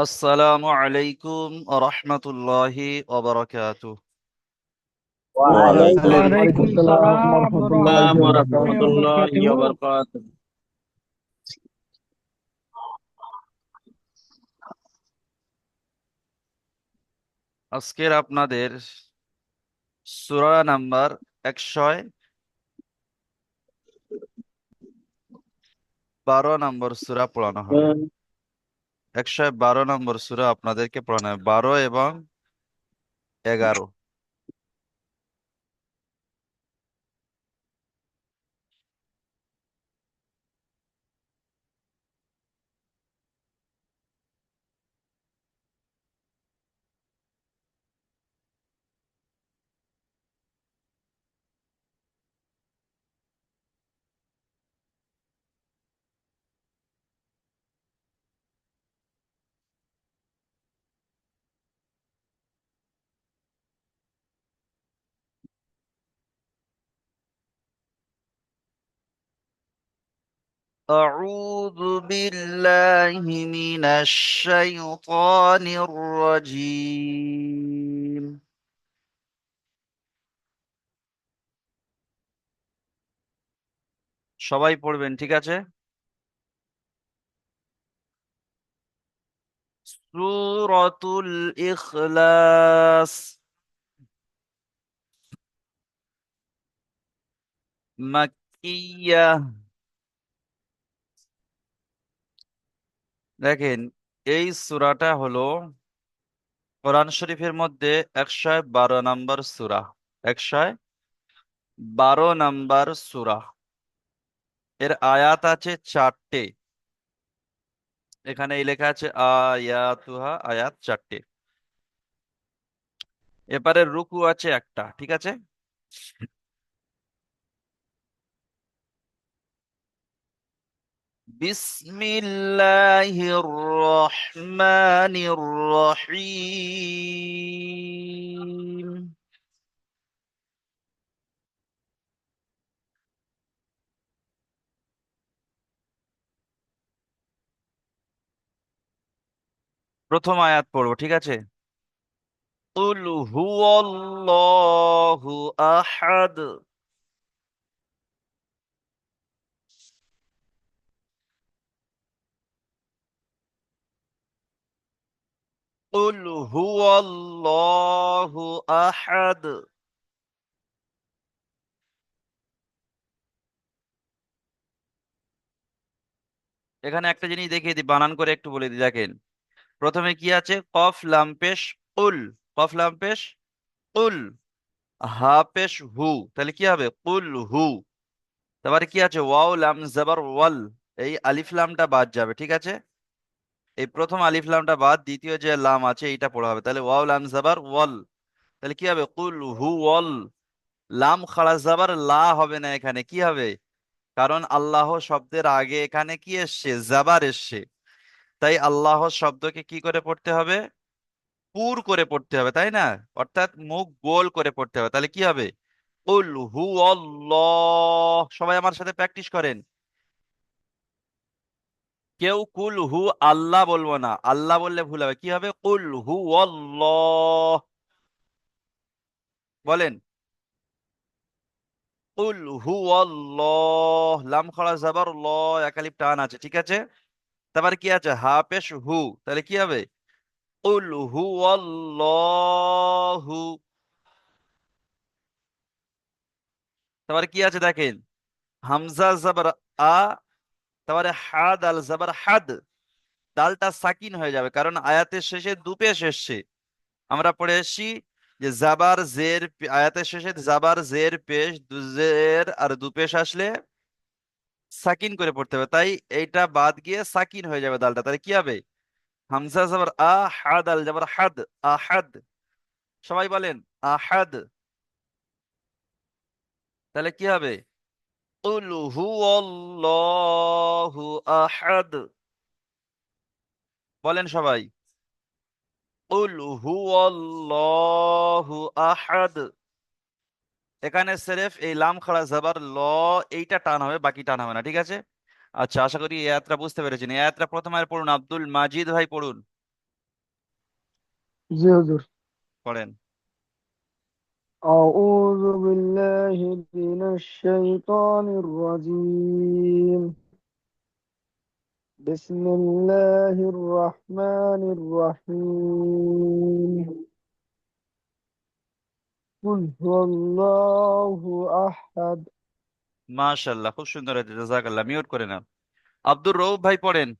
আসসালামু আলাইকুম রহমতুল্লাহি ওবারাকাতুহ। ওয়ালাইকুম ওয়ালাইকুম আসসালাম সালাম ওয়া রহমতুল্লাহি ওয়া রাহমাতুল্লাহি ওয়া বারাকাতুহু। বারাকাতুহু। আজকের আপনাদের সূরা নাম্বার 112 নম্বর সূরা পড়ানো হবে। 112 নম্বর সূরা আপনাদেরকে পড়ানো হবে, 12 এবং 11। أعوذ بالله من الشيطان الرجيم. সবাই পড়বেন, ঠিক আছে? সূরাতুল ইখলাস মাক্কিয়াহ। দেখেন, এই সূরাটা হলো কোরআন শরীফের মধ্যে 112 নম্বর সূরা। 112 নম্বর সূরা। এর আয়াত আছে 4টে। এখানে এই লেখা আছে আয়াতুহা, আয়াত 4টে। এবারে রুকু আছে একটা, ঠিক আছে? বিসমিল্লাহির রহমানির রহিম। প্রথম আয়াত পড়বো, ঠিক আছে? কুল হুয়াল্লাহু আহাদ। কুল হুয়াল্লাহু আহাদ। এখানে একটা জিনিস দেখিয়ে দিই, বানান করে একটু বলে দিই। দেখেন, প্রথমে কি আছে? কফ লাম পেশ উল। কফ লাম পেশ উল। হা পেশ হু। তাহলে কি হবে? কুল হু। তারপরে কি আছে? ওয়াও লাম জাবার ওয়াল। এই আলিফ লামটা বাদ যাবে, ঠিক আছে? এই প্রথম আলিফ লামটা বাদ, দ্বিতীয় যে লাম আছে এইটা পড়া হবে। তাহলে ওয়াও লাম জাবার ওয়াল। তাহলে কি হবে? কুল হু ওয়াল। লাম খাড়া জাবার লা হবে না, এখানে কি হবে? কারণ আল্লাহ শব্দের আগে এখানে কি এসছে? জাবার এসছে। তাই আল্লাহ শব্দকে কি করে পড়তে হবে? পুর করে পড়তে হবে, তাই না? অর্থাৎ মুখ গোল করে পড়তে হবে। তাহলে কি হবে? কুল হু আল্লাহ। সবাই আমার সাথে প্র্যাকটিস করেন। কেউ কুল হু আল্লাহ বলবো না, আল্লাহ বললে ভুল হবে। কি হবে? কুল হু আল্লাহ। বলেন, কুল হু আল্লাহ। লাম খাড়া জাবার ল, একালিপ টান আছে, ঠিক আছে? তারপরে কি আছে? হা পেশ হু। তাহলে কি হবে? কুল হু আল্লাহু। তারপরে কি আছে দেখেন, হামজা জাবার আ। তারপরে হাদ আল জাবার হাদ। দালটা সাকিন হয়ে যাবে, কারণ আয়াতের শেষে দুপেশ এসছে। আমরা পড়ে এসেছি যে জাবার জের আয়াতের শেষে জাবার জের পেশ দুজের আর দুপেশ আসলে সাকিন করে পড়তে হবে। তাই এইটা বাদ গিয়ে সাকিন হয়ে যাবে দালটা। তাহলে কি হবে? হামজা জাবার আ, হাদ আল জাবার হাদ। আহাদ। সবাই বলেন, আহাদ। তাহলে কি হবে? কুল হুয়াল্লাহু আহাদ। বলেন সবাই, কুল হুয়াল্লাহু আহাদ। এখানে সেরেফ এই লাম খাড়া জাবার ল, এইটা টান হবে, বাকি টান হবে না, ঠিক আছে? আচ্ছা, আশা করি এই আয়াতটা বুঝতে পেরেছেন। এই আয়াতটা প্রথম আয়াত পড়ুন, আব্দুল মাজিদ ভাই পড়ুন। জি হুজুর। পড়েন। أعوذ بالله من الشيطان الرجيم. بسم الله الرحمن الرحيم. قل هو الله أحد. মাশাআল্লাহ, খুব সুন্দর হয়েছে, জাযাকাল্লাহ। মিউট করে নাও। আব্দুর রউফ ভাই পড়েন।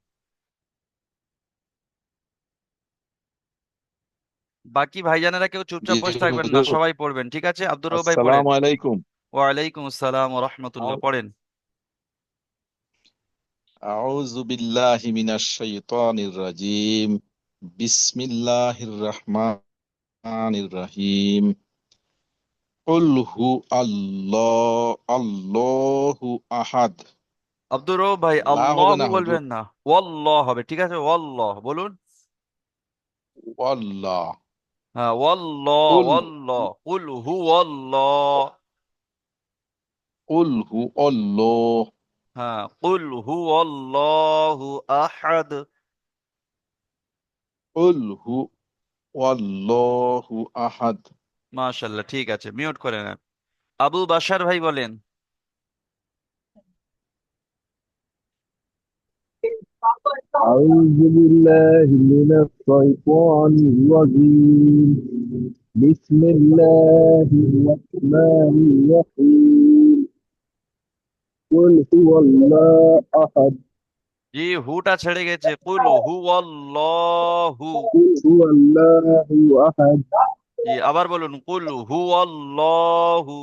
বাকি ভাইজানেরা কেউ জি চুপচাপ বসে থাকবেন না, হুজুর। সবাই পড়বেন, ঠিক আছে? আব্দুর রউফ ভাই পড়েন। আসসালামু আলাইকুম। ওয়ালাইকুম আসসালাম ওয়া রাহমাতুল্লাহ, পড়েন। আউযু বিল্লাহি মিনাশ শাইতানির রাজিম। বিসমিল্লাহির রাহমানির রহিম। কুল হু আল্লাহু আহাদ। আব্দুর রউফ ভাই লা হবে আল্লাহু না হুজুর, বলবেন না, ওয়াল্লাহ হবে, ঠিক আছে? ওয়াল্লাহ বলুন। আল্লাহ। হ্যাঁ, ওয়াল্লাহ কুল ওয়াল্লাহ, কুল হু আল্লাহ। কুল হু আল্লাহ। হ্যাঁ, কুল হু আল্লাহু আহাদ। কুল হু আল্লাহু আহাদ। মাশাআল্লাহ, ঠিক আছে, মিউট করে নেন। আবু বাশার ভাই বলেন। أعوذ بالله من الشيطان الرجيم. بسم الله الرحمن الرحيم. قل هو الله أحد. জি, হুটা ছেড়ে গেছে, কুল হু আল্লাহু। قل هو الله أحد. জি, আবার বলুন, কুল হু আল্লাহু।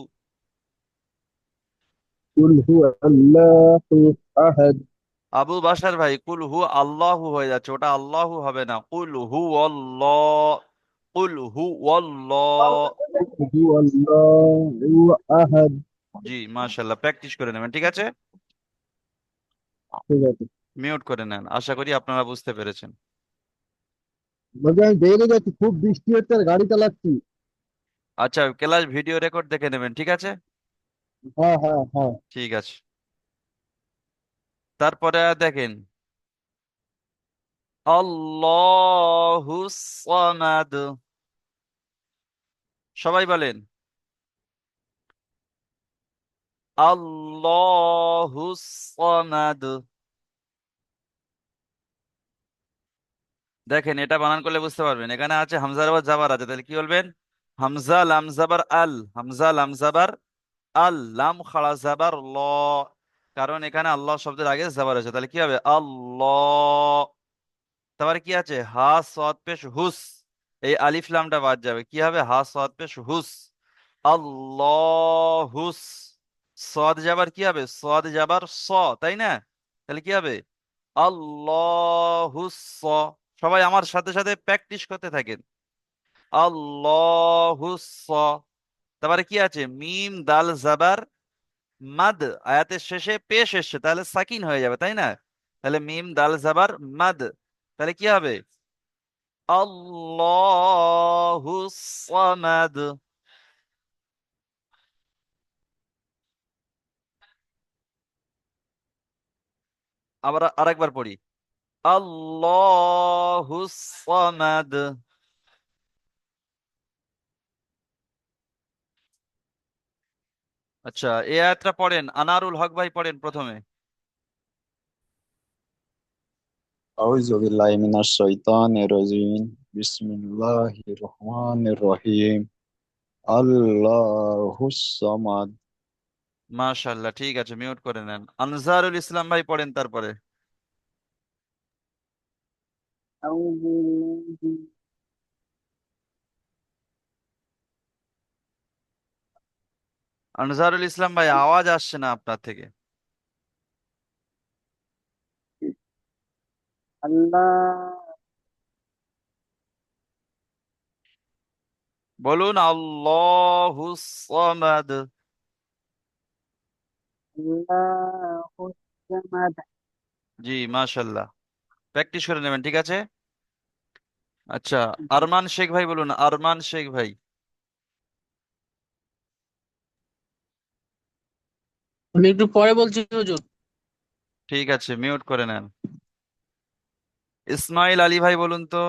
قل هو الله أحد. আবু বাশার ভাই, কুল হু আল্লাহু হয়ে যাচ্ছে, ওটা আল্লাহু হবে না, কুল হু আল্লাহ। কুল হু আল্লাহ। هو الله أحد. জি, মাশাআল্লাহ, প্র্যাকটিস করে নেবেন, ঠিক আছে? ঠিক আছে। মিউট করে নেন, আশা করি আপনারা বুঝতে পেরেছেন। বলছি আমি বেরিয়ে যাচ্ছি, খুব বৃষ্টি হচ্ছে আর গাড়ি চালাচ্ছি। আচ্ছা, ক্লাস ভিডিও রেকর্ড দেখে নেবেন, ঠিক আছে? হ্যাঁ হ্যাঁ হ্যাঁ। ঠিক আছে। তারপরে আর দেখেন, আল্লাহুস সামাদ। সবাই বলেন, আল্লাহুস সামাদ। দেখেন, এটা বানান করলে বুঝতে পারবেন, এখানে আছে হামজার আবার জাবার আছে, তাহলে কি বলবেন? হামজা লাম জাবার আল, হামজা লাম জাবার আল, লাম খাড়া জাবার ল। কারণ এখানে আল্লাহ শব্দের আগে জাবার আছে, তাহলে কি হবে? আল্লাহ। তারপরে কি আছে? হা সদ পেশ হুস। এই আলিফ লামটা বাদ যাবে, কি হবে? হা সদ পেশ হুস। আল্লাহুস। সদ যাবার কি হবে? সদ যাবার স, তাই না? তাহলে কি হবে? আল্লাহুস স। সবাই আমার সাথে সাথে প্র্যাকটিস করতে থাকেন। আল্লাহুস স। তারপরে কি আছে? মিম দাল জাবার মাদ। আয়াতের শেষে পেশ এসছে, তাহলে সাকিন হয়ে যাবে, তাই না? তাহলে মিম দাল জাবার মাদ, তাহলে কি হবে? আল্লাহুস সামাদ। আবার আরেকবার পড়ি, আল্লাহুস সামাদ। আচ্ছা, এই আয়াতটা পড়েন, আনারুল হক ভাই পড়েন প্রথমে। أعوذ بالله من الشيطان الرجيم. بسم الله الرحمن الرحيم. الله الصمد. মাশাআল্লাহ, ঠিক আছে, মিউট করে নেন। আনজারুল ইসলাম ভাই পড়েন তারপরে। أعوذ بالله আনজারুল ইসলাম ভাই, আওয়াজ আসছে না আপনার থেকে। الله. বলুন, আল্লাহুস সামাদ। الله الصمد. জি, মাশাআল্লাহ, প্র্যাকটিস করে নেবেন, ঠিক আছে? আচ্ছা, আরমান শেখ ভাই বলুন, আরমান শেখ ভাই। আমি একটু পরে বলছি হুজুর। ঠিক আছে, মিউট করে নেন। ইসমাইল আলী ভাই বলুন তো।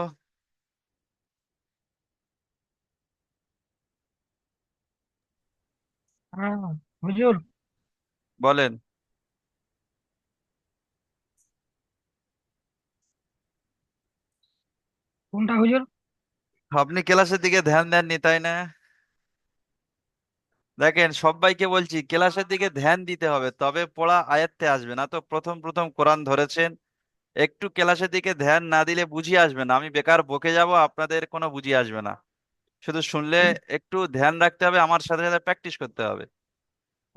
হ্যাঁ হুজুর, বলেন। কোনটা হুজুর? আপনি ক্লাসের দিকে ধ্যান দেননি তাই না? দেখেন, সবাইকে বলছি ক্লাসের দিকে ধ্যান দিতে হবে, তবে পড়া আয়ত্তে আসবে। না তো প্রথম প্রথম কোরআন ধরেছেন, একটু ক্লাসের দিকে ধ্যান না দিলে বুঝিয়ে আসবে না। আমি বেকার বকে যাব, আপনাদের কোনো বুঝিয়ে আসবে না। শুধু শুনলে একটু ধ্যান রাখতে হবে, আমার সাথে সাথে প্র্যাকটিস করতে হবে।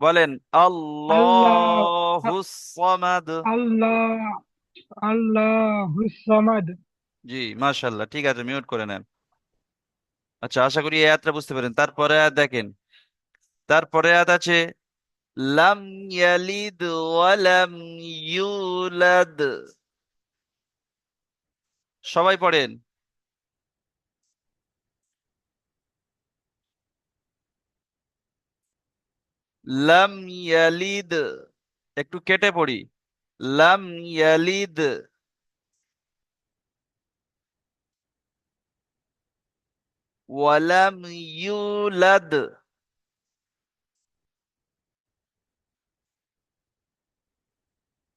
বলেন আল্লাহ, আল্লাহুস সামাদ। আল্লাহ, আল্লাহুস সামাদ। জি, মাশাআল্লাহ, ঠিক আছে, মিউট করে নেন। আচ্ছা, আশা করি এই আয়াতটা বুঝতে পারেন। তারপরে আয়াত দেখেন, তারপরে আয়াত আছে লাম ইয়ালিদ ওয়ালাম ইউলাদ। সবাই পড়েন। লাম ইয়ালিদ, একটু কেটে পড়ি। লাম ইয়ালিদ ওয়ালাম ইউলাদ।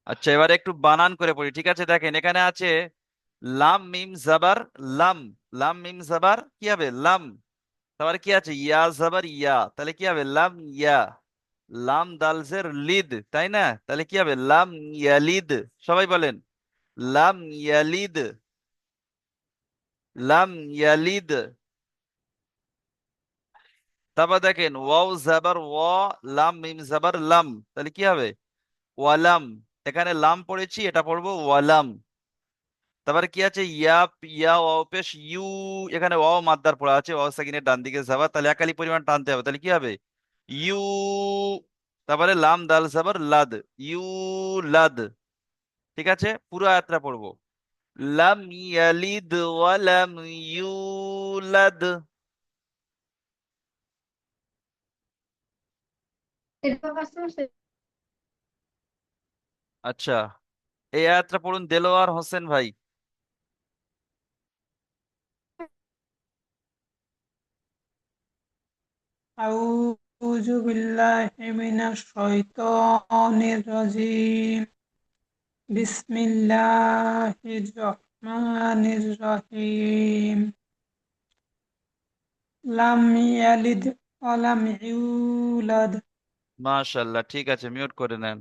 আচ্ছা, এবারে একটু বানান করে পড়ি, ঠিক আছে? দেখেন, এখানে আছে লাম মিম জাবার লাম। লাম মিম জাবার কি হবে? লাম। তারপরে কি আছে? ইয়া জাবার ইয়া, তাহলে কি হবে? লাম ইয়া। লাম দালজের লিদ, তাই না? তাহলে কি হবে? লাম ইয়ালিদ। সবাই বলেন লাম ইয়ালিদ। লাম ইয়ালিদ। তারপর দেখেন ওয়াও জাবার ওয়া, লাম মিম জাবার লাম, তাহলে কি হবে? ওয়ালাম। এখানে লাম পড়েছি, এটা পড়বো ওয়ালাম। তারপরে কি আছে? ইয়া, ইয়া ওয়াও পেশ ইউ। এখানে ওয়াও মাদ্দার পড়া আছে, ওয়াও সাকিনের ডান দিকে যাবার, তাহলে একালি পরিমাণ টানতে হবে, তাহলে কি হবে? ইউ। তারপরে লাম দাল সাবার লাদ, ইউ লাদ। ঠিক আছে, পুরো আয়াতটা পড়বো। লাম ইয়ালিদ ওয়ালাম ইউলাদ। আচ্ছা, এই আয়াতটা পড়ুন দেলোয়ার হোসেন ভাই। أعوذ بالله من الشيطان الرجيم بسم الله الرحمن الرحيم لم يلد ولم يولد মাশাআল্লাহ, ঠিক আছে, মিউট করে নেন।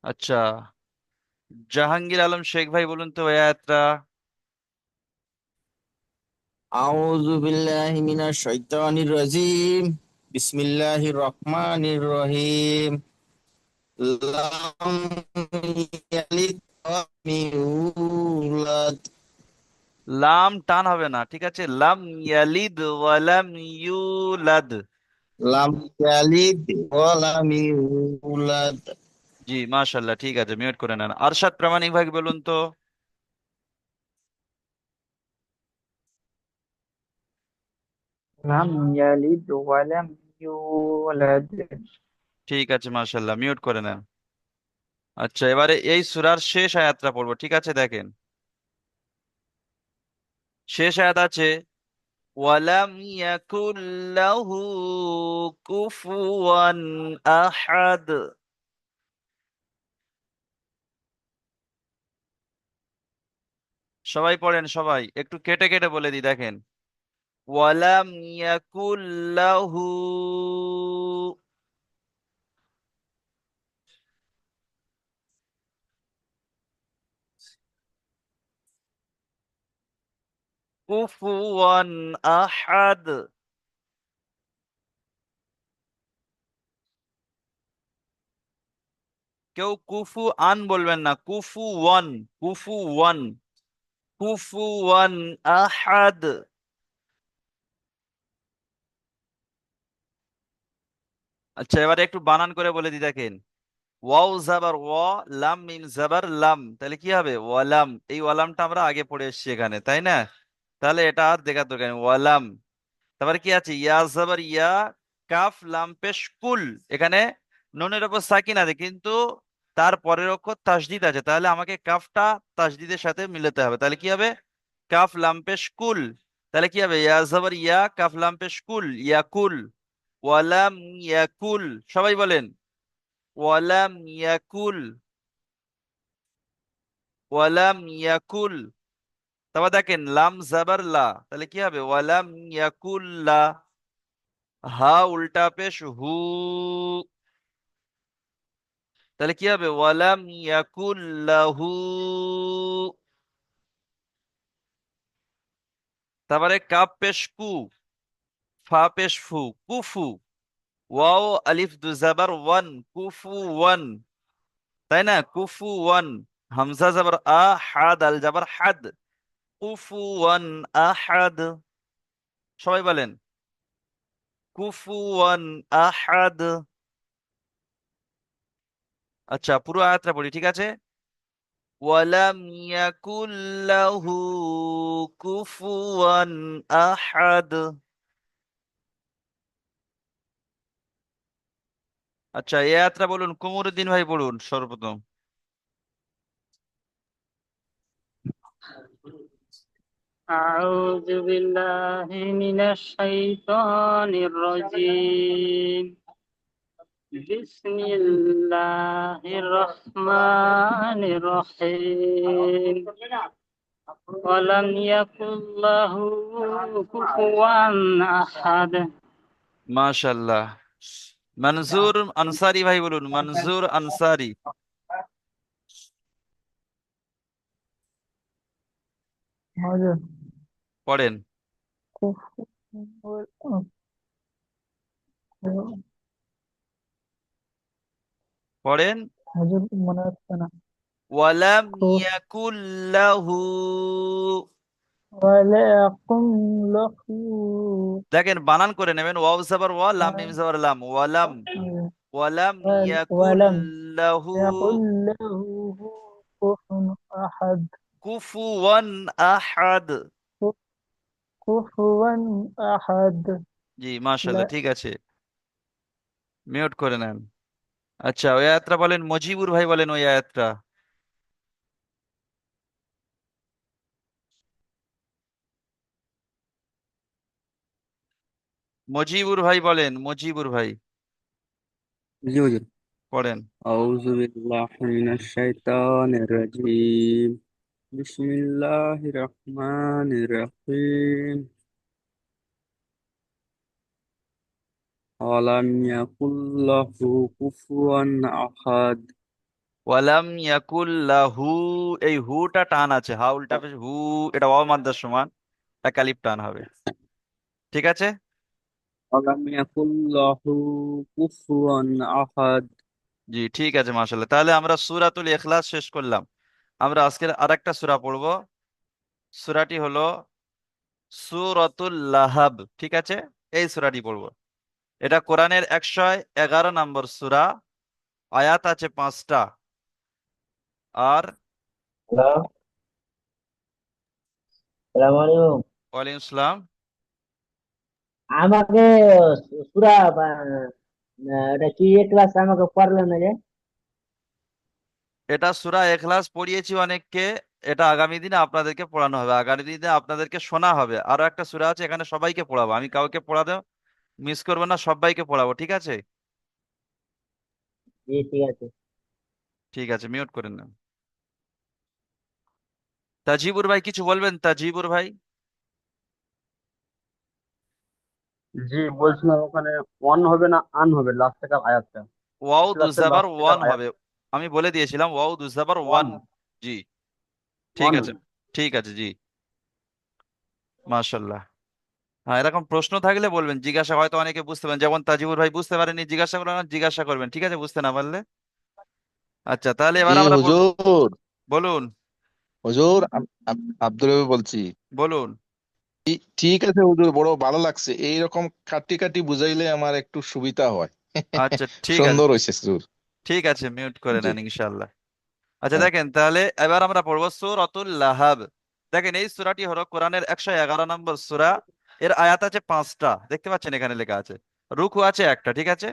আচ্ছা, জাহাঙ্গীর আলম শেখ ভাই বলুন তো এই আয়াতটা। أعوذ بالله من الشيطان الرجيم بسم الله الرحمن الرحيم لم يلد ولم يولد লাম টান হবে না, ঠিক আছে? লাম ইয়ালিদ ওয়ালাম ইউলাদ। لم يلد ولم يولد জি, মাশাআল্লাহ, ঠিক আছে, মিউট করে নেন। আরশাদ প্রামাণিক ভাই বলুন তো। لم يلد ولم يولد ঠিক আছে, মাশাআল্লাহ, মিউট করে নেন। আচ্ছা, এবারে এই সূরার শেষ আয়াতটা পড়বো, ঠিক আছে? দেখেন, শেষ আয়াত আছে ওয়ালাম ইয়াকুল লাহু কুফুয়ান আহাদ। সবাই পড়েন, সবাই একটু কেটে কেটে বলে দিই, দেখেন ওয়ালাম ইয়াকুল লাহু কুফুয়ান আহাদ। কেউ কুফু আন বলবেন না, কুফু ওয়ান। কুফু ওয়ান। কুফু ওয়ান আহাদ। আচ্ছা, এবারে একটু বানান করে বলে দিই, দেখেন ওয়াও জাবার ওয়া, লাম মিম জাবার লাম, তাহলে কি হবে? ওয়ালাম। এই ওয়ালামটা আমরা আগে পড়ে এসেছি এখানে, তাই না? তাহলে এটা আর দেখার দরকার নেই, ওয়ালাম। তারপরে কি আছে? ইয়া জাবার ইয়া, কাফ লাম পেশ কুল। এখানে নুনের উপর সাকিন আছে, কিন্তু তার পরের অক্ষর তাসদিদ আছে, তাহলে আমাকে কাফটা তাসদিদের সাথে মিলাতে হবে, তাহলে কি হবে? কাফ লাম পেশ কুল। তাহলে কি হবে? ইয়া জাবার ইয়া, কাফ লাম পেশ কুল, ইয়াকুল। ওয়ালাম ইয়াকুল, সবাই বলেন ওয়ালাম ইয়াকুল, ওয়ালাম ইয়াকুল। তারপর দেখেন লাম জাবার লা, তাহলে কি হবে? ওয়ালাম ইয়াকুল লা। হা উল্টা পেশ হু, তাহলে কি হবে? ওয়ালাম ইয়াকুল লাহু। তারপরে কাপ পেশ কু, ফা পেশ ফু, কুফু। ওয়াও আলিফ দু জাবার ওয়ান, কুফু ওয়ান, তাই না? কুফু ওয়ান। হামজা জাবার আ, হাদ আল জাবার হাদ, কুফু ওয়ান আহাদ। সবাই বলেন কুফু ওয়ান আহাদ। আচ্ছা, পুরো আয়াতটা পড়ি, ঠিক আছে? ওয়ালাম ইয়াকুল লাহু কুফুয়ান আহাদ। আচ্ছা, এই আয়াতটা বলুন, কুমরুদ্দিন ভাই পড়ুন সর্বপ্রথম। أعوذ بالله من الشيطان الرجيم بسم الله الرحمن الرحيم ولم يكن له كفوا أحد মাশাআল্লাহ। মনজুর আনসারি ভাই বলুন, মনজুর আনসারি হুজুর পড়েন। পড়েন হুজুর মনে হচ্ছে না। ওয়ালাম কুফ ইয়াকুল লাহু। ওয়ালাকুম লাহু দেখেন বানান করে নেবেন, ওয়াও জাবার ওয়া, লাম মিম জাবার লাম, ওয়ালাম, ওয়ালাম ইয়াকুল ওয়ালাম লাহু ইয়াকুল লাহু কুফুন আহাদ কুফুয়ান আহাদ। কুফুয়ান আহাদ। জি মাশাআল্লাহ, ঠিক আছে, মিউট করে নেন। আচ্ছা, ওই আয়াতটা বলেন, মজিবুর ভাই বলেন ওই আয়াতটা। মজিবুর ভাই বলেন, মজিবুর ভাই জি হুজুর। পড়েন। আউযু বিল্লাহি মিনাশ শাইতানির রাজীম। বিসমিল্লাহির রহমানির রহিম। আলাম ইয়াকুল লাহু কুফুয়ান আহাদ। ওয়ালাম ইয়াকুল লাহু, এই হুটা টান আছে, হা উল্টা পেশ হু, এটা ওয়াও মাদ্দার সমান, এটা কালিফ টান হবে, ঠিক আছে? আলাম ইয়াকুল লাহু কুফুয়ান আহাদ। জি ঠিক আছে, মাশাআল্লাহ। তাহলে আমরা সূরাতুল ইখলাস শেষ করলাম। আমরা আজকের আরেকটা সূরা পড়বো। সূরাটি হলো সূরাতুল লাহাব, ঠিক আছে? এই সূরাটি পড়বো। এটা কোরআনের 111 নম্বর সূরা, আয়াত আছে 5টা। আর হ্যালো, সালাম আলাইকুম। ওয়ালাইকুম আসসালাম। আমাকে সূরা এটা কি ক্লাস আমাকে পড়লেন না যে? এটা সূরা ইখলাস পড়িয়েছি অনেককে, এটা আগামী দিনে আপনাদেরকে পড়ানো হবে, আগামী দিনে আপনাদেরকে শোনা হবে। আরো একটা সূরা আছে, এখানে সবাইকে পড়াবো, আমি কাউকে পড়াতে মিস করবো না, সবাইকে পড়াবো, ঠিক আছে? জি ঠিক আছে। ঠিক আছে, মিউট করে নেন। তাজিবুর ভাই কিছু বলবেন? তাজিবুর ভাই। জি বলছিলাম, ওখানে ওয়ান হবে না আন হবে লাস্ট থেকে আয়াতটা, ওয়াও ক্লাসের দুজাবার লাস্ট থেকে ওয়ান আয়াত। হবে, আমি বলে দিয়েছিলাম ওয়াও দুজাবার ওয়ান ওয়ান। জি ঠিক ওয়ান আছে, ঠিক আছে, জি মাশাল্লাহ। হ্যাঁ, এরকম প্রশ্ন থাকলে বলবেন, জিজ্ঞাসা হয়তো অনেকে বুঝতে পারেন, যেমন তাজিবুর ভাই বুঝতে পারেননি, জিজ্ঞাসা করবেন, জিজ্ঞাসা করবেন, ঠিক আছে, বুঝতে না পারলে। আচ্ছা, তাহলে এবার জি আমরা পড়বো। হুজুর। বলুন, হুজুর আব্দুল রবি বলছি। বলুন। ঠিক আছে হুজুর, বড় ভালো লাগছে, এইরকম কাটি কাটি বুঝাইলে আমার একটু সুবিধা হয়। আচ্ছা ঠিক আছে, সুন্দর হয়েছে হুজুর। ঠিক আছে, মিউট করে জি। নেন ইনশাআল্লাহ। আচ্ছা হ্যাঁ। দেখেন, তাহলে এবার আমরা পড়বো সূরাতুল লাহাব। দেখেন, এই সূরাটি হলো কোরআনের 111 নম্বর সূরা। এর আয়াত আছে 5টা, দেখতে পাচ্ছেন এখানে লেখা আছে। রুকু আছে একটা, ঠিক আছে?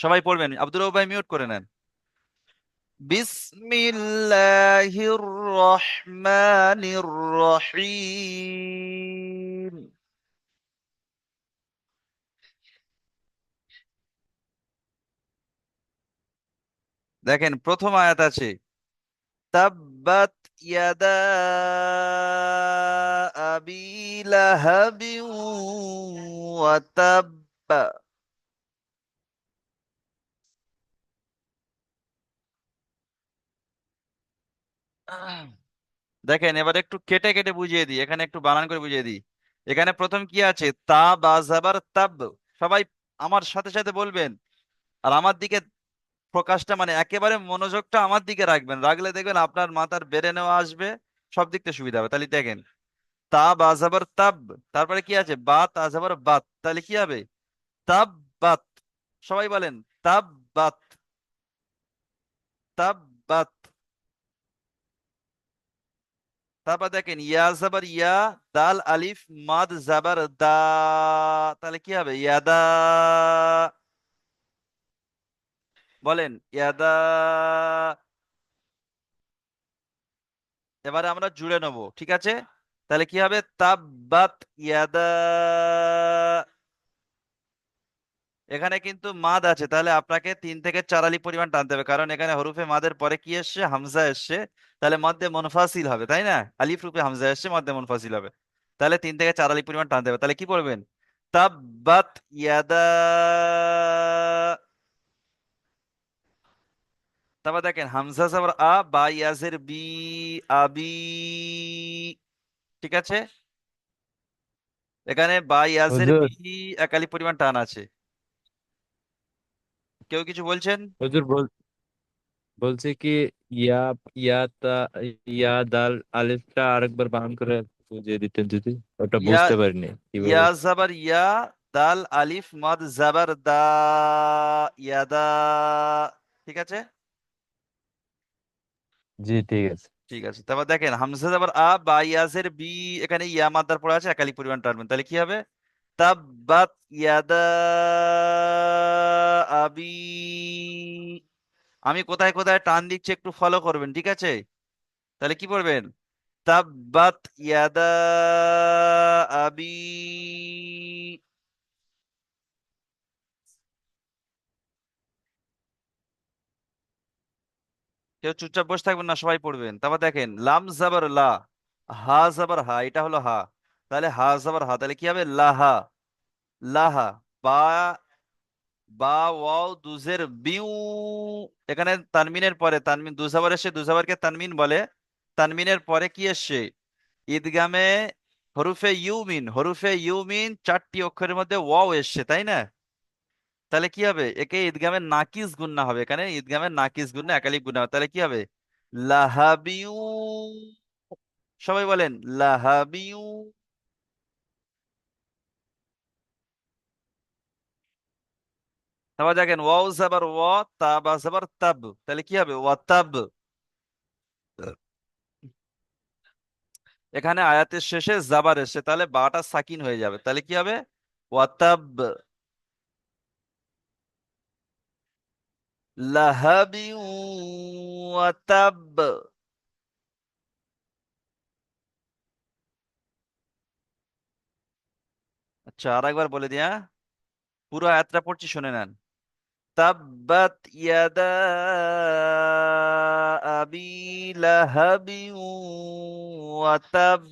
সবাই পড়বেন, আব্দুর রব ভাই মিউট করে নেন। বিসমিল্লাহির রহমানির রহিম। দেখেন প্রথম আয়াত আছে তাব্বাত ইয়াদা আবি লাহাবি ওয়া তাব্বা। দেখেন এবার একটু কেটে কেটে বুঝিয়ে দিই, এখানে একটু বানান করে বুঝিয়ে দিই। এখানে প্রথম কি আছে? তা বা জাবার তাব। সবাই আমার সাথে সাথে বলবেন, আর আমার দিকে ফোকাসটা মানে একেবারে মনোযোগটা আমার দিকে রাখবেন, রাখলে দেখবেন আপনার মাথার বেরেনেও আসবে, সব দিক থেকে সুবিধা হবে। তাহলে দেখেন তা বা জাবার তাব, তারপরে কি আছে? বা তা জাবার বাত, তাহলে কি হবে? তাব বাত। সবাই বলেন তাব বাত, তাব বাত। তারপর দেখেন ইয়া জাবার ইয়া, দাল আলিফ মাদ জাবার দা, তাহলে কি হবে? ইয়াদা। বলেন ইয়াদা। এবারে আমরা জুড়ে নেবো, ঠিক আছে? তাহলে কি হবে? তাব্বাত ইয়াদা। এখানে কিন্তু মাদ আছে, তাহলে আপনাকে 3 থেকে 4 আলিফ পরিমাণ টানতে হবে, কারণ এখানে হরুফে মাদের পরে কি এসছে? হামজা এসছে। তাহলে মধ্যে মুনফাসিল হবে, তাই না? আলিফ রূপে হামজা এসছে, মধ্যে মুনফাসিল হবে। তাহলে 3 থেকে 4 আলিফ পরিমাণ টানতে হবে। তাহলে কি পড়বেন? তাব্বাত ইয়াদা। তারপর দেখেন হামজা জবর আ, বা ইয়াজের বি, আবি। ঠিক আছে? এখানে বা ইয়াজের হুজুর, বি, 1 আলিফ পরিমাণ টান আছে। কেউ কিছু বলছেন? হুজুর বলছে কি ইয়া ইয়া তা ইয়া দাল আলিফটা আরেকবার বানান করে বুঝিয়ে দিতেন যদি, ওটা ইয়া, বুঝতে পারিনি ইয়া কিভাবে। জাবার ইয়া, দাল আলিফ মাদ জাবার দা, ইয়াদা। ঠিক আছে? জি ঠিক আছে। ঠিক আছে। তারপর দেখেন হামজা জাবার আ, বা ইয়াজের বি, এখানে ইয়া মাদ্দার পড়ে আছে, 1 আলিফ পরিমাণ টানবেন। তাহলে কি হবে? তাব্বাত ইয়াদা আবি। আমি কোথায় কোথায় টান দিচ্ছি একটু ফলো করবেন, ঠিক আছে? তাহলে কি পড়বেন? তাব্বাত ইয়াদা আবি। কেউ চুপচাপ বসে থাকবেন না, সবাই পড়বেন। তারপর দেখেন লাম জাবার লা, হা জাবার হা, এটা হলো হা। তাহলে হা জাবার হা, তাহলে কি হবে? লাহা। লাহা। বা, বা ওয়াও দুজের বিউ। এখানে তানমিনের পরে তানমিন দুজাবার এসে, দুজাবারকে তানমিন বলে। তানমিনের পরে কি এসছে? ঈদগামে হরুফে ইউমিন, হরুফে ইউমিন 4টি অক্ষরের মধ্যে ওয়াও এসছে, তাই না? তাহলে কি হবে? একে ঈদগামের নাকিস গুন্না হবে, এখানে ঈদগামের নাকিস গুন্না, 1 আলিফ গুন্না হবে। তাহলে কি হবে? লাহাবিউ। সবাই বলেন লাহাবিউ। তারপর দেখেন ওয়াও জাবার ওয়া, তা বা জাবার তাব, তাহলে কি হবে? ওয়াতাব। এখানে আয়াতের শেষে জাবার এসে, তাহলে বাটা সাকিন হয়ে যাবে, তাহলে কি হবে? ওয়াতাব। লাহাবিউ ওয়াতাব। আচ্ছা আর একবার বলে দিয়া, পুরো আয়াতটা পড়ছি, শুনে নেন। তাব্বাত ইয়াদা আবি লাহাবি ওয়া তাব।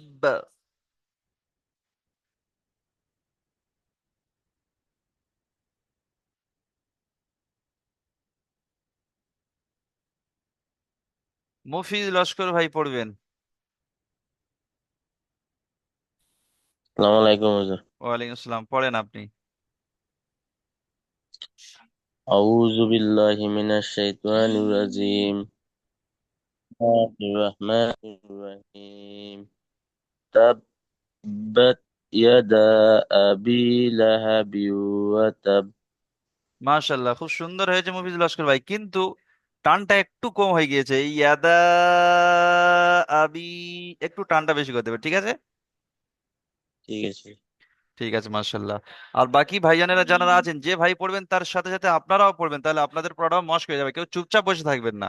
মফিজ লস্কর ভাই পড়বেন। আসসালামু আলাইকুম হুজুর। ওয়ালাইকুম আসসালাম, পড়েন আপনি। আউযু বিল্লাহি মিনাশ শাইতানির রাজিম। বিসমিল্লাহির রাহমানির রাহিম। তাব্বাত ইয়াদা আবি লাহাবি ওয়া তাব। মাশাল্লাহ, খুব সুন্দর হয়েছে মফিজ লস্কর ভাই, কিন্তু টানটা একটু কম হয়ে গিয়েছে। এই ইয়াদা আবি, একটু টানটা বেশি করতে হবে, ঠিক আছে? ঠিক আছে। ঠিক আছে, মাশাল্লাহ। আর বাকি ভাইজানেরা যারা আছেন, যে ভাই পড়বেন তার সাথে সাথে আপনারাও পড়বেন, তাহলে আপনাদের পড়াও মস্ক হয়ে যাবে, কেউ চুপচাপ বসে থাকবেন না।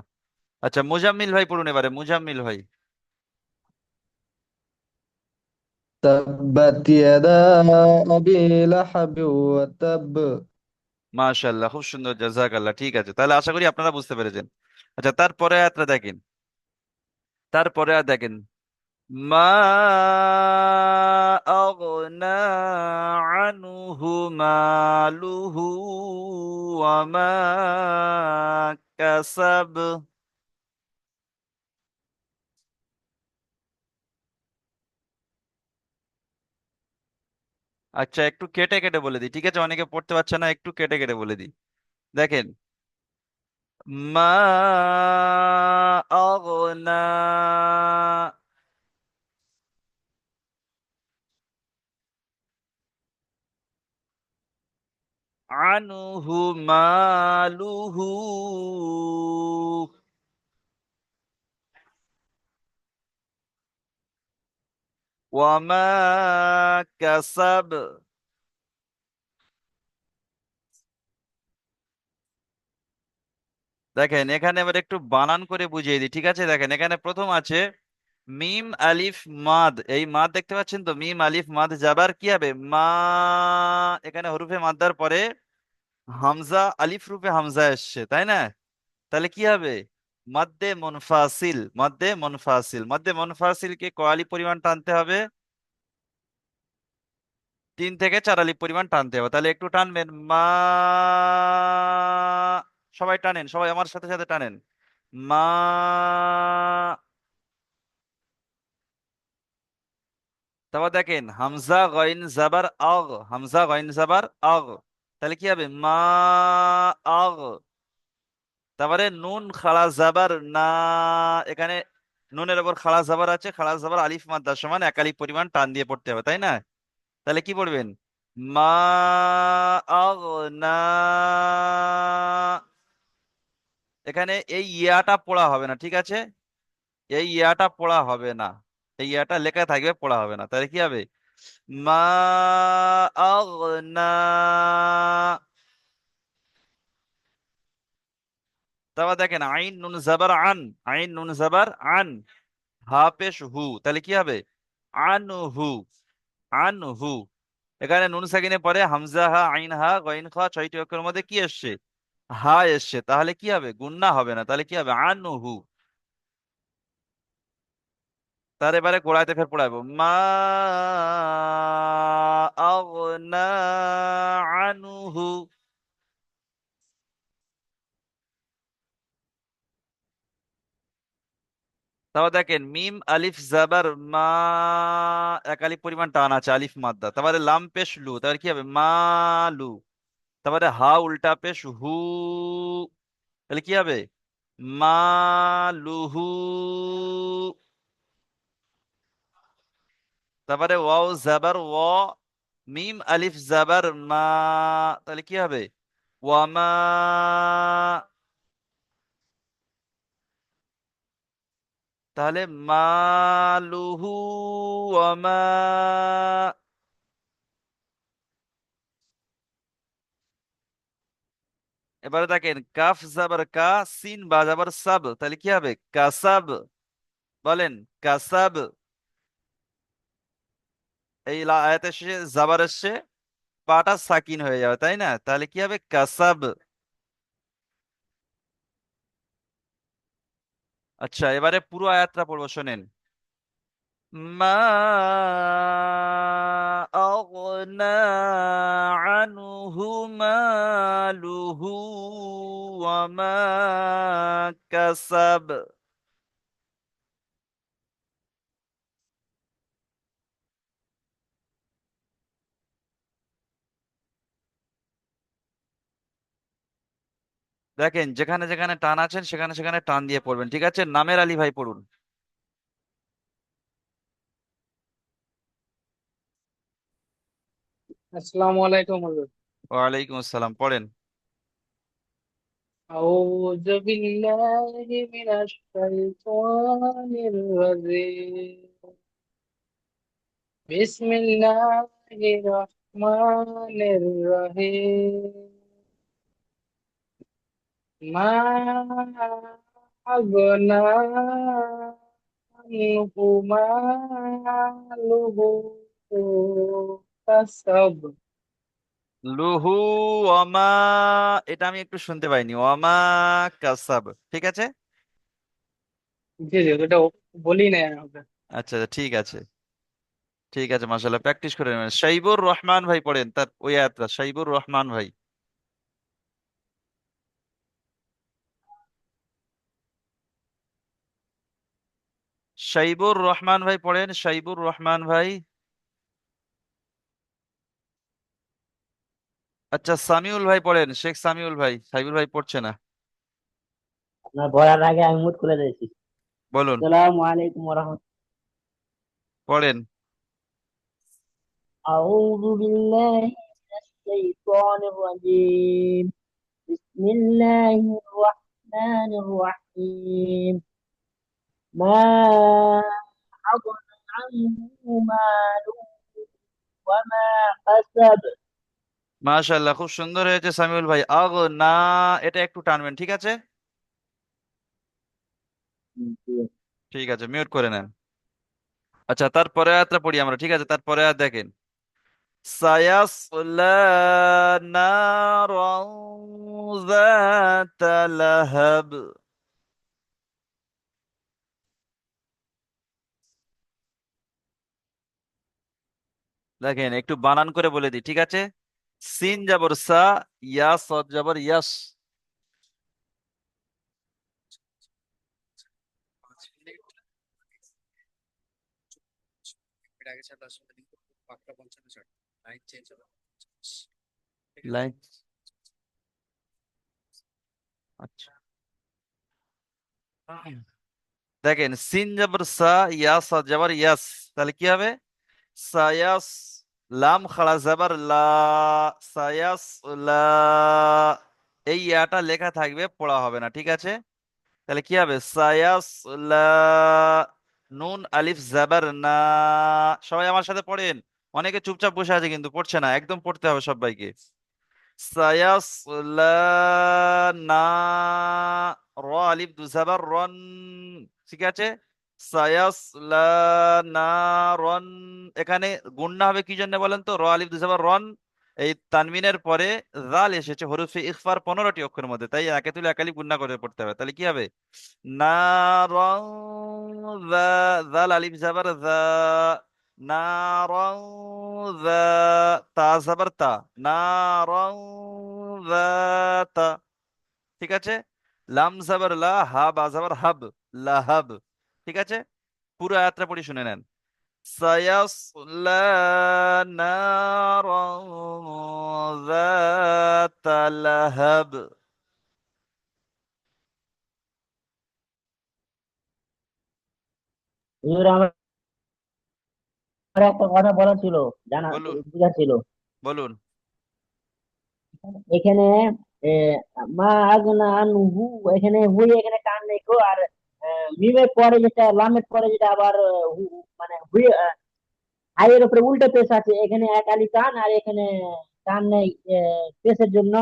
আচ্ছা মুজাম্মিল ভাই পড়ুন এবারে, মুজাম্মিল ভাই। تبت يدا أبي لهب وتب. মাশাআল্লাহ, খুব সুন্দর, জাযাকাল্লাহ। ঠিক আছে, তাহলে আশা করি আপনারা বুঝতে পেরেছেন। আচ্ছা, তারপরে আয়াতটা দেখেন, তারপরে আর দেখেন, মা আগনা আনহু মালুহু ওয়া মা কাসাব। আচ্ছা, একটু কেটে কেটে বলে দিই, ঠিক আছে? অনেকে পড়তে পারছে না, একটু কেটে কেটে বলে দিই। দেখেন, মা আগনা আনহু মালুহু ওয়া মা কাসাব। দেখেন, এখানে এবার একটু বানান করে বুঝিয়ে দিই, ঠিক আছে? দেখেন, এখানে প্রথম আছে মিম আলিফ মাদ। এই মাদ দেখতে পাচ্ছেন তো, মিম আলিফ মাদ যাবার কি হবে? মা। এখানে হরফে মাদ্দার পরে হামজা, আলিফ রূপে হামজা এসছে, তাই না? তাহলে কি হবে? মাদ্দে মুনফাসিল। মাদ্দে মুনফাসিল, মাদ্দে মুনফাসিল কে ক আলিফ পরিমাণ টানতে হবে? 3 থেকে 4 আলিফ পরিমাণ টানতে হবে। তাহলে একটু টানবেন, মা। সবাই টানেন, সবাই আমার সাথে সাথে টানেন, মা। তারপর দেখেন, হামজা গইন জাবার আগ, হামজা গইন জাবার আগ। তাহলে কি হবে? মা আগ। তারপরে নুন খাড়া জাবার না। এখানে নুনের ওপর খাড়া জাবার আছে, খাড়া জাবার আলিফ মাদ্দার সমান 1 আলিফ পরিমাণ টান দিয়ে পড়তে হবে, তাই না? তাহলে কি পড়বেন? মা আগ না। এখানে এই ইয়াটা পড়া হবে না, ঠিক আছে? এই ইয়াটা পড়া হবে না, এই ইয়াটা লেখা থাকবে, পড়া হবে না। তাহলে কি হবে? মা আগনা। তারপর দেখেন, আইন নুন জাবার আন, আইন নুন জাবার আন, হা পেশ হু। তাহলে কি হবে? আনহু, আনহু। এখানে নুন সাকিনের পরে হামজা হা, আইন হা, গইন খা, 6টি অক্ষরের মধ্যে কি এসছে? হা এসছে। তাহলে কি হবে? গুন্না হবে না। তাহলে কি হবে? আনহু। তার এবারে গোড়াইতে ফের পড়াবো, মা আগনা আনহু। তারপর দেখেন, মিম আলিফ জাবার মা, 1 আলিফ পরিমাণ টান আছে, আলিফ মাদ্দা। তারপরে লাম পেশ লু, তারপরে কি হবে? মা লু। তারপরে হা উল্টা পেশ হু, তাহলে কি হবে? মা লুহু। তারপরে ওয়াও জাবার ও, মিম আলিফ জাবার মা, তাহলে কি হবে? ওয়ামা। তাহলে মালুহু ওয়ামা। এবারে দেখেন, কাফ জাবার কা, সিন বা জাবার সাব, তাহলে কি হবে? কাসাব। বলেন, কাসাব। এই আয়াতের শেষে জাবার এসছে, পাটা সাকিন হয়ে যাবে, তাই না? তাহলে কি হবে? কাসাব। আচ্ছা, এবারে পুরো আয়াতটা পড়বো, শোনেন। মা আগনা আনহু মালুহু ওয়া মা কাসাব। দেখেন, যেখানে যেখানে টান আছেন সেখানে সেখানে টান দিয়ে পড়বেন, ঠিক আছে? নামের আলী ভাই পড়ুন। আসসালামু আলাইকুম হুজুর। ওয়ালাইকুম আসসালাম, পড়েন। أعوذ بالله من الشيطان الرجيم. بسم الله الرحمن الرحيم. ما أغنى عنه ماله كسب. লুহু ওয়ামা, এটা আমি একটু শুনতে পাইনি, ওয়ামা কাসাব, ঠিক আছে? জি জি, ওটা বলি নাই আমি ওকে। আচ্ছা আচ্ছা, ঠিক আছে, ঠিক আছে, মাশাআল্লাহ, প্র্যাকটিস করে নেবেন। শাইবুর রহমান ভাই পড়েন তার ওই আয়াতটা, শাইবুর রহমান ভাই। শাইবুর রহমান ভাই পড়েন, শাইবুর রহমান ভাই। আচ্ছা, সামিউল ভাই পড়েন, শেখ সামিউল ভাই। সাইবুল ভাই পড়ছে না। আপনার বলার আগে আমি মুট খুলে দিয়েছি। বলুন, আসসালামু আলাইকুম ওয়া পড়েন। أعوذ بالله من الشيطان الرجيم بسم الله الرحمن الرحيم ما أغنى عنه ماله وما كسب মাশাআল্লাহ, খুব সুন্দর হয়েছে সামিউল ভাই। আগ না, এটা একটু টানবেন, ঠিক আছে? ঠিক আছে, মিউট করে নেন। আচ্ছা, তারপরে আয়াতটা পড়ি আমরা, ঠিক আছে? তারপরে আয়াত দেখেন, সায়াসলা নারান যাতা লাহাব। দেখেন, একটু বানান করে বলে দিই, ঠিক আছে? সিন জবর সা, ইয়াস সদ জবর ইয়াস। লাইন, আচ্ছা, দেখেন, সিন জবর সা, ইয়াস সদ জবর ইয়াস, তাহলে কি হবে? সায়াস, লাম খাড়া জবর লা, সায়াস লা, এই ইয়াটা লেখা থাকবে, পড়া হবে না, ঠিক আছে? তাহলে কি হবে? সায়াস লা, নুন আলিফ জবর না। সবাই আমার সাথে পড়েন। অনেকে চুপচাপ বসে আছে কিন্তু পড়ছে না, একদম পড়তে হবে সবাইকে। সায়াস লা, না, র আলিফ দু জবর রন, ঠিক আছে? সায়াস লা নারন। এখানে গুণনা হবে কি জন্য বলেন তো? র আলিফ দুই জবর রন, এই তানবিনের পরে জাল এসেছে হরফে ইখফার 15টি অক্ষরের মধ্যে, তাই একে তুলে একালি গুণনা করে পড়তে হবে। তাহলে কি হবে? নারন, জাল আলিফ জবর জা, নারন জা, তা জবর তা, নারন জাতা, ঠিক আছে? লাম জবর লা, হা বা জবর হাব, লাহাব, ঠিক আছে? পুরো আয়াতটা পড়ি, শুনে নেন। সায়াসলা নারান যাতা লাহাব। হুজুর, আমার একটা কথা বলার ছিল, জানা বলুন, বুঝার ছিল। বলুন। এখানে এ, মা আগনা আনহু, এখানে হুই, এখানে টান নেই কো। আর মিমের পরে যেটা, লামের পরে যেটা আবার মানে হুই, আয়ের উপরে উল্টো পেশ আছে, এখানে এক আলি টান, আর এখানে টান নেই পেশের জন্য।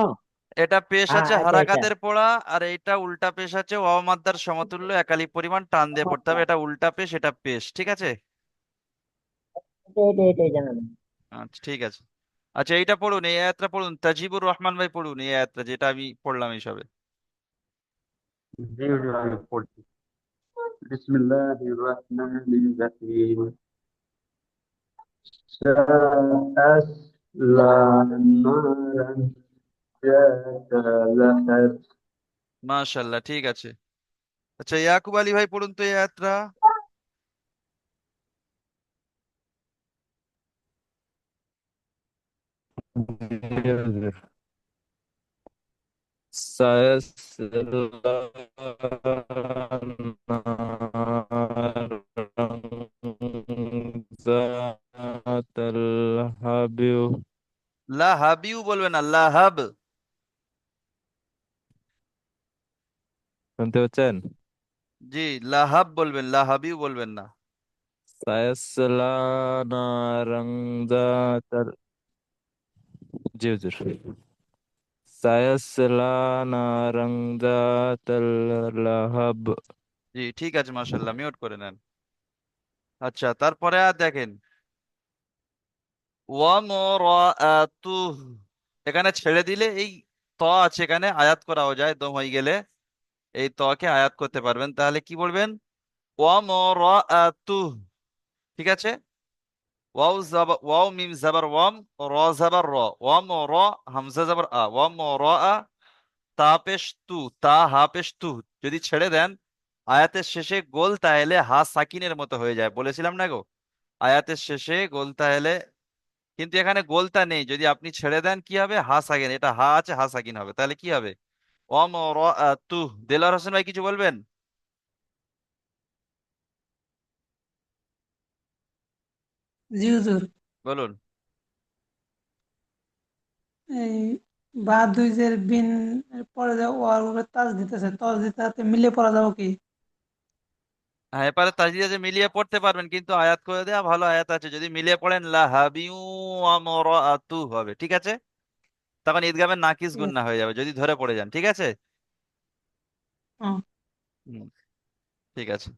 এটা পেশ হ্যাঁ, আছে আচ্ছা আচ্ছা। হারাকাতের পড়া, আর এটা উল্টা পেশ আছে ওয়াও মাদ্দার সমতুল্য, একালি পরিমাণ টান দিয়ে পড়তে হবে। এটা উল্টা পেশ, এটা পেশ, ঠিক আছে? এটাই জানানো। আচ্ছা, ঠিক আছে। আচ্ছা, এইটা পড়ুন, এই আয়াতটা পড়ুন, তাজিবুর রহমান ভাই পড়ুন এই আয়াতটা, যেটা আমি পড়লাম এইসবে। জি হুজুর, আমি পড়ছি। বিসমিল্লাহির রহমানির রহিম سأصلى نارا ذات لهب মাশাআল্লাহ, ঠিক আছে। আচ্ছা, ইয়াকুব আলী ভাই পড়ুন তো এই আয়াতটা। سيصلى نارا ذات اللهب। লাহাবিউ বলবেন না, লাহাব। শুনতে পাচ্ছেন? জি, লাহাব বলবেন, লাহাবিউ বলবেন না। سيصلى نارا ذات জি হুজুর। سيصلى نارا ذات اللهب। জি, ঠিক আছে, মাশাআল্লাহ, মিউট করে নেন। আচ্ছা, তারপরে আর দেখেন, ওয়ামরাআতুহ, এখানে ছেড়ে দিলে এই ত আছে, এখানে আয়াত করাও যায়, দম হয়ে গেলে এই তকে আয়াত করতে পারবেন। তাহলে কি বলবেন? ওয়ামরাআতুহ, ঠিক আছে। ওয়াও মিম জাবার ওয়াম, র জাবার র, হামজা জাবার আ, তা পেশ তু, তা হা পেশ তু। যদি ছেড়ে দেন আয়াতের শেষে গোলতা এলে হা সাকিনের মতো হয়ে যায়, বলেছিলাম না গো, আয়াতের শেষে গোলতা এলে। কিন্তু এখানে গোলতা নেই, যদি আপনি ছেড়ে দেন কি হবে, হা সাকিন, এটা হা আছে, হা সাকিন হবে, তাহলে কি হবে, ওয়ামরাআতুহ। দেলোয়ার হোসেন ভাই কিছু বলবেন? জি হুজুর। বলুন। এই বা দুই জের বিন এর পরে যে ওয়ার উপরে তাজ দিতেছে, তাজ দিতে হাতে মিলে পড়া যাবো কি? হ্যাঁ, এপারে তাজদিদ আছে, মিলিয়ে পড়তে পারবেন, কিন্তু আয়াত করে দেয়া ভালো, আয়াত আছে, যদি মিলিয়ে পড়েন লাহাবিউ আমরাআতু হবে, ঠিক আছে। তখন ঈদগামের নাকিস ঠিক গুন্না আছে। হয়ে যাবে যদি ধরে পড়ে যান, ঠিক আছে। হুম। হুম, ঠিক আছে।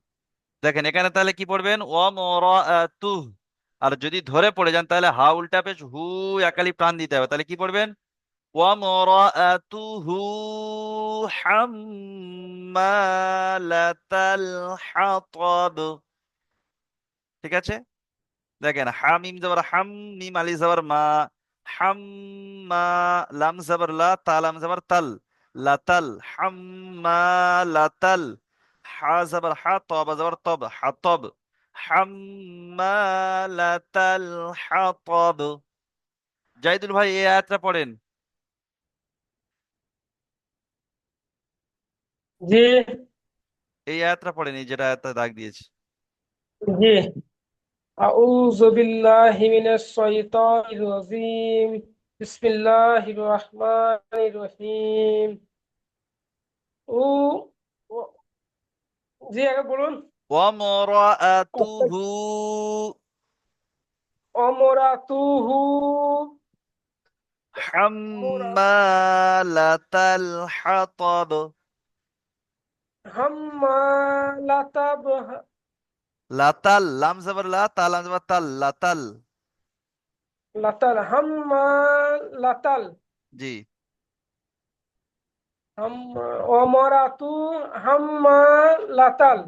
দেখেন এখানে তাহলে কি পড়বেন, ওয়ামরাআতু। আর যদি ধরে পড়ে যান তাহলে হা উল্টা পেশ হু, একালি প্রাণ দিতে হবে, তাহলে কি পড়বেন, ওয়ামরাআতুহু হাম্মালাতাল হাতাব, ঠিক আছে। দেখেন হামিম জবর হাম, মিম আলি জবর মা, হাম্মা, লাম জবর লা, তা লাম জবর তাল, লাতাল, হাম্মা লাতাল, হা জবর হা, তবা জবর তব, হাতব, হাম্মা লাতাল হাতব। জাহিদুল ভাই এই আয়াতটা পড়েন, জি এই আয়াতটা পড়েন, এই যেটা আয়াতটা দাগ দিয়েছে। জি আউযু বিল্লাহি মিনাশ শাইতানির রাজিম বিসমিল্লাহির রহমানির রহিম ও ও- জি আগে বলুন। ওয়ামরাআতুহু অমরাতুহু হাম্মালাতাল হাতাব, হাম্মালাতাব লাতাল, লাম জবর লা, তা লাম জবর তাল, লাতাল, লাতাল হাম্মালাতাল জি। অমরাতু হাম্মালাতাল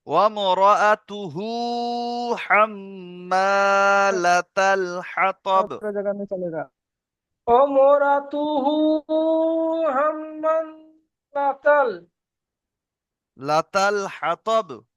ওয়ামরাআতুহু হাম্মালাতাল হাতাব, दूसरा जगह में चलेगा। অমরাতুহু হাম্মালাতাল লাতাল হাতাব।